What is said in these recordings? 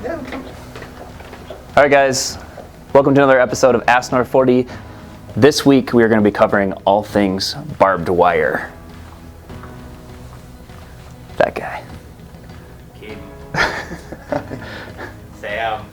All right, guys. Welcome to another episode of Ask North 40. This week we are going to be covering all things barbed wire. That guy. Kid. Sam.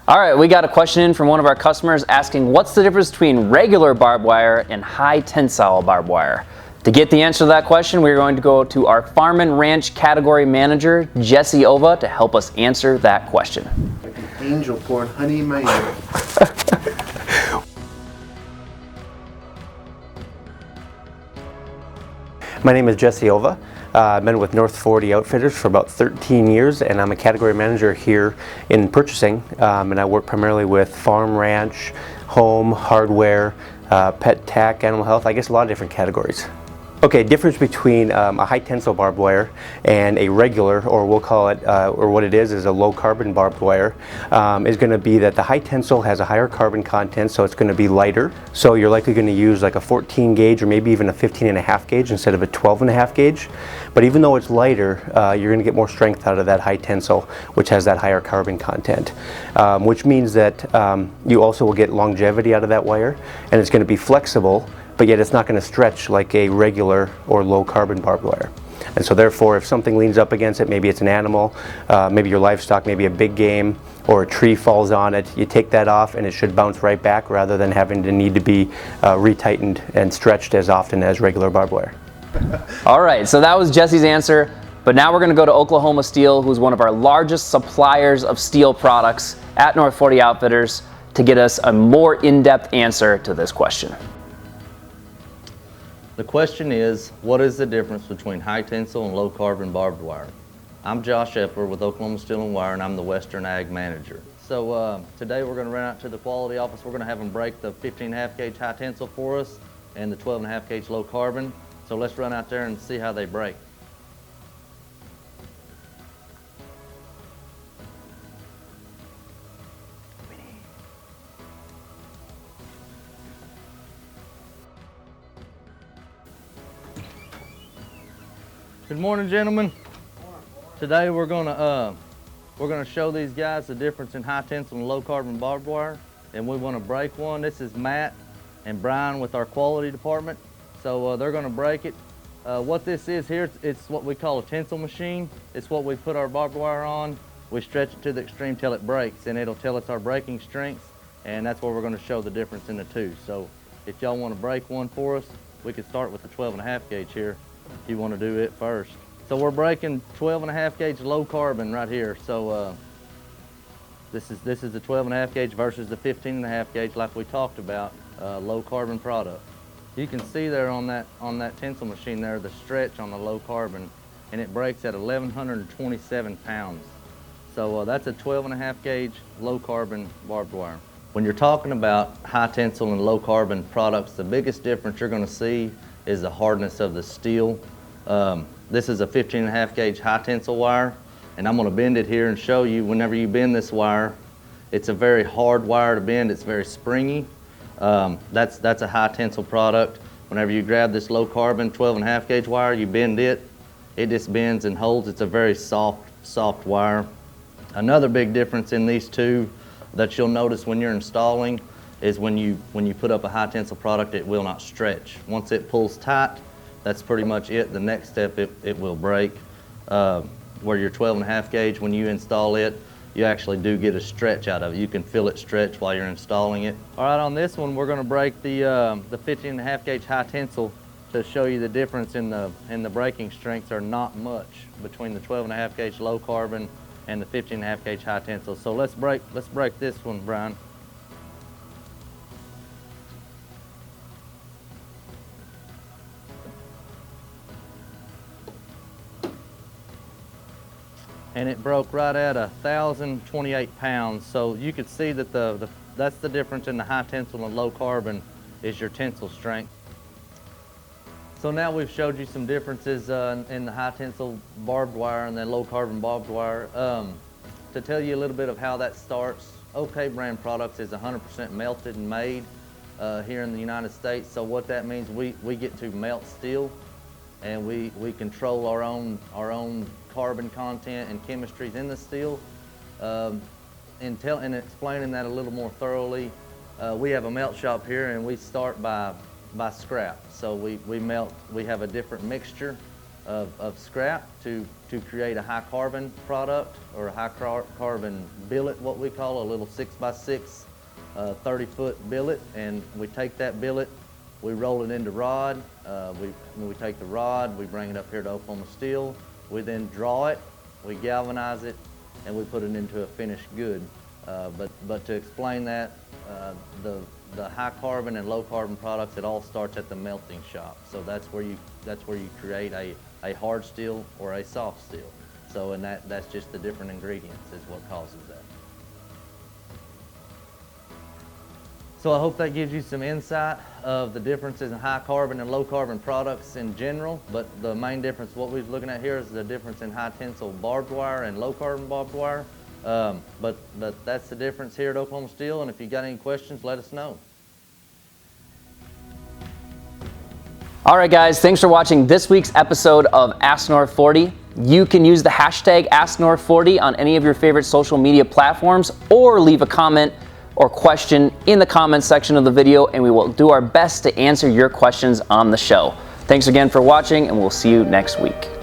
All right, we got a question in from one of our customers asking what's the difference between regular barbed wire and high tensile barbed wire? To get the answer to that question, we're going to go to our Farm and Ranch category manager, Jesse Ova, to help us answer that question. Like an angel pouring honey in my ear. My name is Jesse Ova. I've been with North 40 Outfitters for about 13 years, and I'm a category manager here in purchasing. And I work primarily with farm, ranch, home, hardware, pet tack, animal health, I guess a lot of different categories. Okay, difference between a high tensile barbed wire and a regular, or we'll call it, or what it is a low carbon barbed wire, is going to be that the high tensile has a higher carbon content, so it's going to be lighter. So you're likely going to use like a 14 gauge or maybe even a 15.5 gauge instead of a 12.5 gauge. But even though it's lighter, you're going to get more strength out of that high tensile, which has that higher carbon content, which means that you also will get longevity out of that wire, and it's going to be flexible, but yet it's not going to stretch like a regular or low carbon barbed wire. And so therefore, if something leans up against it, maybe it's an animal, maybe your livestock, maybe a big game, or a tree falls on it, you take that off and it should bounce right back rather than having to need to be retightened and stretched as often as regular barbed wire. All right, so that was Jesse's answer, but now we're going to go to Oklahoma Steel, who's one of our largest suppliers of steel products at North 40 Outfitters, to get us a more in-depth answer to this question. The question is, what is the difference between high tensile and low carbon barbed wire? I'm Josh Eppler with Oklahoma Steel and Wire, and I'm the Western Ag Manager. So today we're going to run out to the quality office. We're going to have them break the 15.5 gauge high tensile for us and the 12.5 gauge low carbon. So let's run out there and see how they break. Good morning, gentlemen. Today we're gonna show these guys the difference in high tensile and low carbon barbed wire, and we want to break one. This is Matt and Brian with our quality department. So they're gonna break it. What this is here, it's what we call a tensile machine. It's what we put our barbed wire on. We stretch it to the extreme till it breaks, and it'll tell us our breaking strength, and that's where we're gonna show the difference in the two. So if y'all want to break one for us, we could start with the 12.5 gauge here. If you want to do it first. So we're breaking 12.5 gauge low carbon right here. So this is the 12.5 gauge versus the 15.5 gauge like we talked about, low carbon product. You can see there on that tensile machine there the stretch on the low carbon, and it breaks at 1,127 pounds. So that's a 12.5 gauge low carbon barbed wire. When you're talking about high tensile and low carbon products, the biggest difference you're going to see is the hardness of the steel. This is a 15.5 gauge high tensile wire, and I'm going to bend it here and show you. Whenever you bend this wire, it's a very hard wire to bend. It's very springy. That's a high tensile product. Whenever you grab this low carbon 12.5 gauge wire, you bend it, it just bends and holds. It's a very soft wire. Another big difference in these two that you'll notice when you're installing is when you put up a high tensile product, it will not stretch. Once it pulls tight, that's pretty much it. The next step, it will break. Where your 12.5 gauge, when you install it, you actually do get a stretch out of it. You can feel it stretch while you're installing it. All right, on this one, we're gonna break the 15.5 gauge high tensile to show you the difference in the breaking strengths are not much between the 12.5 gauge low carbon and the 15.5 gauge high tensile. So let's break this one, Brian. And it broke right at 1,028 pounds. So you could see that that's the difference in the high tensile and low carbon is your tensile strength. So now we've showed you some differences in the high tensile barbed wire and the low carbon barbed wire. To tell you a little bit of how that starts, OK brand products is 100% melted and made here in the United States. So what that means, we get to melt steel, and we control our own carbon content and chemistries in the steel. In explaining that a little more thoroughly, we have a melt shop here, and we start by scrap. So we have a different mixture of scrap to create a high carbon product, or a high carbon billet, what we call a little 6x6 30-foot billet. And we take that billet, we roll it into rod. When we take the rod, we bring it up here to Oklahoma Steel. We then draw it, we galvanize it, and we put it into a finished good. But to explain that, the high carbon and low carbon products, it all starts at the melting shop. So that's where you create a hard steel or a soft steel. So and that's just the different ingredients is what causes that. So I hope that gives you some insight of the differences in high carbon and low carbon products in general. But the main difference, what we're looking at here, is the difference in high tensile barbed wire and low carbon barbed wire. But that's the difference here at Oklahoma Steel. And if you got any questions, let us know. All right, guys, thanks for watching this week's episode of Ask North 40. You can use the hashtag AskNorth40 on any of your favorite social media platforms, or leave a comment or question in the comments section of the video, and we will do our best to answer your questions on the show. Thanks again for watching, and we'll see you next week.